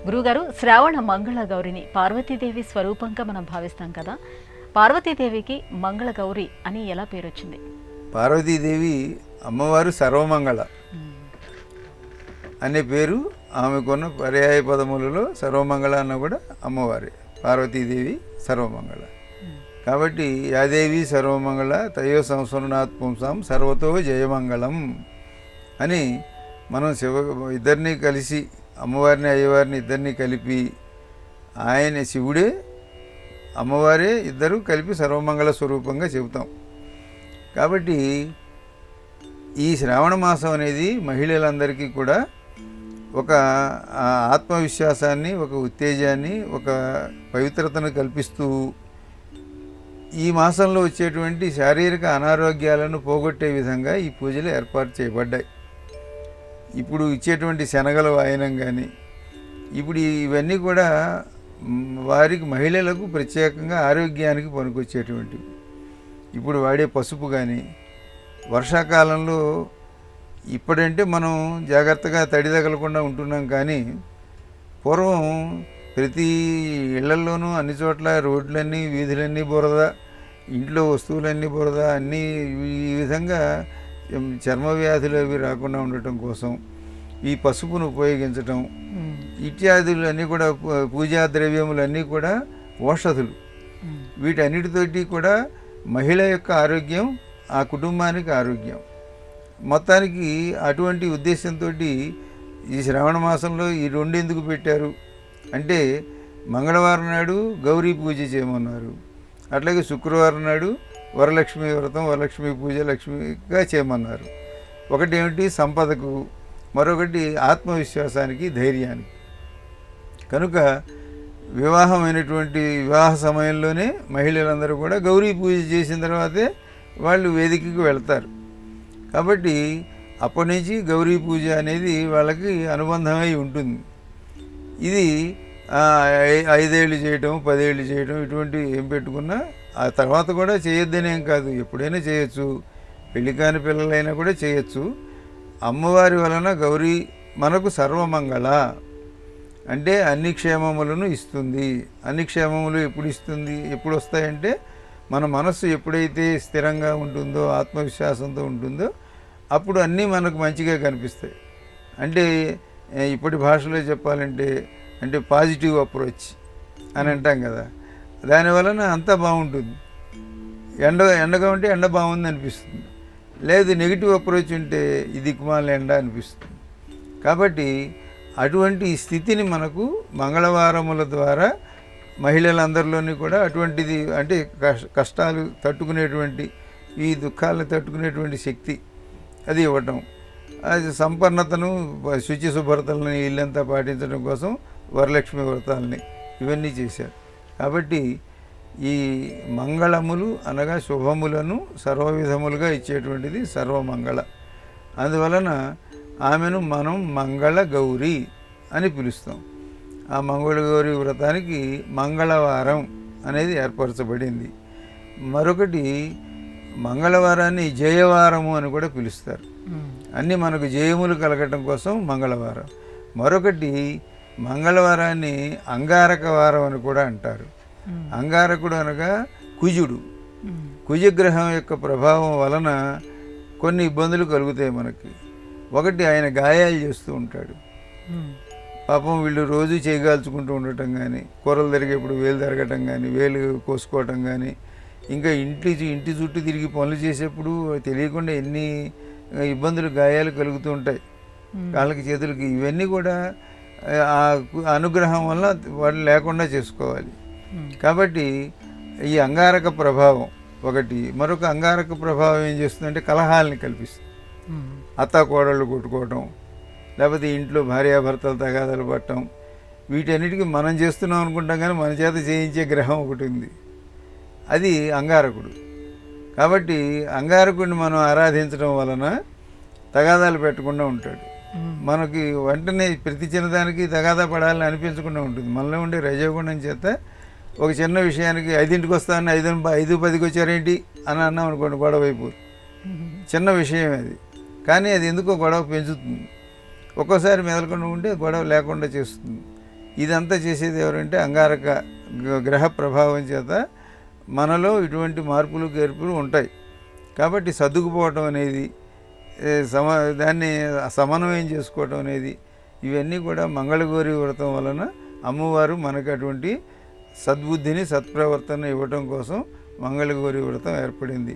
గురుగారు, శ్రావణ మంగళ గౌరిని పార్వతీదేవి స్వరూపంగా మనం భావిస్తాం కదా. పార్వతీదేవికి మంగళ గౌరి అని ఎలా పేరు వచ్చింది? పార్వతీదేవి అమ్మవారు సర్వమంగళ అనే పేరు ఆమెకున్న పర్యాయ పదములలో సర్వమంగళ అన్న కూడా అమ్మవారి పార్వతీదేవి సర్వమంగళ. కాబట్టి యాదేవి సర్వమంగళ తయో సంస్మరణాత్ పుంసాం సర్వతో జయమంగళం అని మనం ఇద్దరిని కలిసి అమ్మవారిని అయ్యవారిని ఇద్దరిని కలిపి ఆయన శివుడే అమ్మవారే ఇద్దరు కలిపి సర్వమంగళ స్వరూపంగా చెబుతాం. కాబట్టి ఈ శ్రావణ మాసం అనేది మహిళలందరికీ కూడా ఒక ఆత్మవిశ్వాసాన్ని, ఒక ఉత్తేజాన్ని, ఒక పవిత్రతను కల్పిస్తూ ఈ మాసంలో వచ్చేటువంటి శారీరక అనారోగ్యాలను పోగొట్టే విధంగా ఈ పూజలు ఏర్పాటు చేయబడ్డాయి. ఇప్పుడు ఇచ్చేటువంటి శనగల వాయనం కానీ ఇప్పుడు ఇవన్నీ కూడా వారికి మహిళలకు ప్రత్యేకంగా ఆరోగ్యానికి పనికొచ్చేటువంటివి. ఇప్పుడు వాడే పసుపు కానీ వర్షాకాలంలో ఇప్పుడంటే మనం జాగ్రత్తగా తడి తగలకుండా ఉంటున్నాం, కానీ పూర్వం ప్రతి ఇళ్లల్లోనూ అన్ని చోట్ల రోడ్లన్నీ వీధులన్నీ బురద, ఇంట్లో వస్తువులన్నీ బురద, అన్నీ ఈ విధంగా చర్మ వ్యాధులు అవి రాకుండా ఉండటం కోసం ఈ పసుపును ఉపయోగించటం ఇత్యాదులు అన్నీ కూడా పూజా ద్రవ్యములన్నీ కూడా ఔషధులు. వీటన్నిటితోటి కూడా మహిళ యొక్క ఆరోగ్యం, ఆ కుటుంబానికి ఆరోగ్యం. మొత్తానికి అటువంటి ఉద్దేశంతో ఈ శ్రావణ మాసంలో ఈ రెండు ఎందుకు పెట్టారు అంటే, మంగళవారం నాడు గౌరీ పూజ చేయమన్నారు, అట్లాగే శుక్రవారం నాడు వరలక్ష్మి వ్రతం, వరలక్ష్మి పూజ లక్ష్మిగా చేయమన్నారు. ఒకటి ఏమిటి సంపదకు, మరొకటి ఆత్మవిశ్వాసానికి, ధైర్యానికి. కనుక వివాహ సమయంలోనే మహిళలందరూ కూడా గౌరీ పూజ చేసిన తర్వాతే వాళ్ళు వేదికకు వెళ్తారు. కాబట్టి అప్పటి నుంచి గౌరీ పూజ అనేది వాళ్ళకి అనుబంధమై ఉంటుంది. ఇది 5 ఏళ్ళు చేయటం, 10 ఏళ్ళు చేయటం ఇటువంటి ఏం పెట్టుకున్నా ఆ తర్వాత కూడా చేయొద్దనేం కాదు, ఎప్పుడైనా చేయొచ్చు. పెళ్లి కాని పిల్లలైనా కూడా చేయొచ్చు. అమ్మవారి వలన గౌరీ మనకు సర్వమంగళ అంటే అన్ని క్షేమములను ఇస్తుంది. అన్ని క్షేమములు ఎప్పుడు ఇస్తుంది, ఎప్పుడు వస్తాయంటే మన మనస్సు ఎప్పుడైతే స్థిరంగా ఉంటుందో, ఆత్మవిశ్వాసంతో ఉంటుందో అప్పుడు అన్నీ మనకు మంచిగా కనిపిస్తాయి. అంటే ఇప్పటి భాషలో చెప్పాలంటే అంటే పాజిటివ్ అప్రోచ్ అని అంటాం కదా, దానివలన అంతా బాగుంటుంది. ఎండగా ఉంటే ఎండ బాగుంది అనిపిస్తుంది, లేదు నెగిటివ్ అప్రోచ్ ఉంటే ఇది దిక్కుమాల ఎండ అనిపిస్తుంది. కాబట్టి అటువంటి స్థితిని మనకు మంగళవారముల ద్వారా మహిళలందరిలోని కూడా అటువంటిది అంటే కష్టాలు తట్టుకునేటువంటి, ఈ దుఃఖాలను తట్టుకునేటువంటి శక్తి అది ఇవ్వటం. అది సంపన్నతను, శుచి శుభ్రతలను ఇల్లంతా పాటించడం కోసం వరలక్ష్మి వ్రతాలని ఇవన్నీ చేశారు. కాబట్టి ఈ మంగళములు అనగా శుభములను సర్వవిధములుగా ఇచ్చేటువంటిది సర్వమంగళ. అందువలన ఆమెను మనం మంగళ గౌరి అని పిలుస్తాం. ఆ మంగళ గౌరి వ్రతానికి మంగళవారం అనేది ఏర్పరచబడింది. మరొకటి మంగళవారాన్ని జయవారము అని కూడా పిలుస్తారు. అన్నీ మనకు జయములు కలగటం కోసం మంగళవారం. మరొకటి మంగళవారాన్ని అంగారక వారం అని కూడా అంటారు. అంగారకుడు అనగా కుజుడు. కుజగ్రహం యొక్క ప్రభావం వలన కొన్ని ఇబ్బందులు కలుగుతాయి మనకి. ఒకటి, ఆయన గాయాలు చేస్తూ ఉంటాడు. పాపం వీళ్ళు రోజు చేయగాల్చుకుంటూ ఉండటం కానీ, కూరలు తిరిగేప్పుడు వేలు తిరగటం కానీ, వేలు కోసుకోవటం కానీ, ఇంకా ఇంటి చుట్టూ తిరిగి పనులు చేసేప్పుడు తెలియకుండా ఎన్ని ఇబ్బందులు, గాయాలు కలుగుతూ ఉంటాయి కాళ్ళకి, చేతులకి. ఇవన్నీ కూడా ఆ అనుగ్రహం వల్ల వాళ్ళు లేకుండా చేసుకోవాలి. కాబట్టి ఈ అంగారక ప్రభావం ఒకటి. మరొక అంగారక ప్రభావం ఏం చేస్తుందంటే కలహాలని కల్పిస్తుంది. అత్తాకోడళ్ళు కొట్టుకోవటం, లేకపోతే ఇంట్లో భార్యాభర్తలు తగాదాలు పట్టడం, వీటన్నిటికీ మనం చేస్తున్నాం అనుకుంటాం, కానీ మన చేత చేయించే గ్రహం ఒకటి ఉంది, అది అంగారకుడు. కాబట్టి అంగారకుడిని మనం ఆరాధించడం వలన తగాదాలు పెట్టకుండా ఉంటాడు. మనకి వెంటనే ప్రతి చిన్నదానికి తగాదా పడాలని అనిపించకుండా ఉంటుంది. మనలో ఉండే రజోగుణం చేత ఒక చిన్న విషయానికి 5ంటికి వస్తానని 5:10కి వచ్చారేంటి అని అన్నాం అనుకోండి, గొడవ అయిపోతుంది. చిన్న విషయం అది, కానీ అది ఎందుకో గొడవ పెంచుతుంది. ఒక్కోసారి మెదలకుండా ఉంటే గొడవ లేకుండా చేస్తుంది. ఇదంతా చేసేది ఎవరంటే అంగారక గ్రహ ప్రభావం చేత మనలో ఇటువంటి మార్పులు చేర్పులు ఉంటాయి. కాబట్టి సర్దుకుపోవటం అనేది దాన్ని సమన్వయం చేసుకోవటం అనేది ఇవన్నీ కూడా మంగళగౌరి వ్రతం వలన అమ్మవారు మనకు అటువంటి సద్బుద్ధిని సత్ప్రవర్తన ఇవ్వటం కోసం మంగళగౌరి వ్రతం ఏర్పడింది.